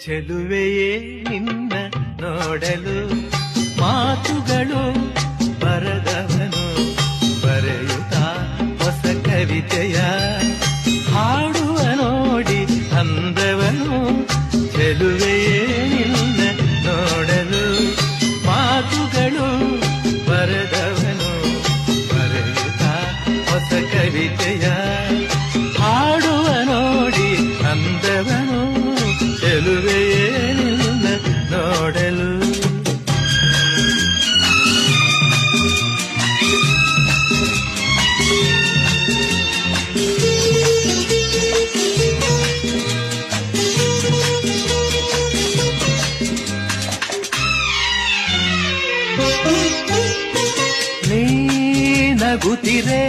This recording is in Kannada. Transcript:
ಚೆಲುವೆಯೇ ನಿನ್ನ ನೋಡಲು ಮಾತುಗಳು ಬರದವನು ಬರೆಯುತ್ತಾ ಹೊಸ ಕವಿತೆಯ ಹಾಡುವ ನೋಡಿ ಅಂದವನು. ಚೆಲುವೆಯೇ ನಿನ್ನ ನೋಡಲು ಮಾತುಗಳು ಬರದವನು ಬರೆಯುತ್ತಾ ಹೊಸ ಕವಿತೆಯ ಹಾಡುವ ನೋಡಿ ಅಂದವನು. ಚೆಲುವೆಯೇ ನಿನ್ನ ನೋಡಲು ನೀ ನಗುತ್ತಿರೆ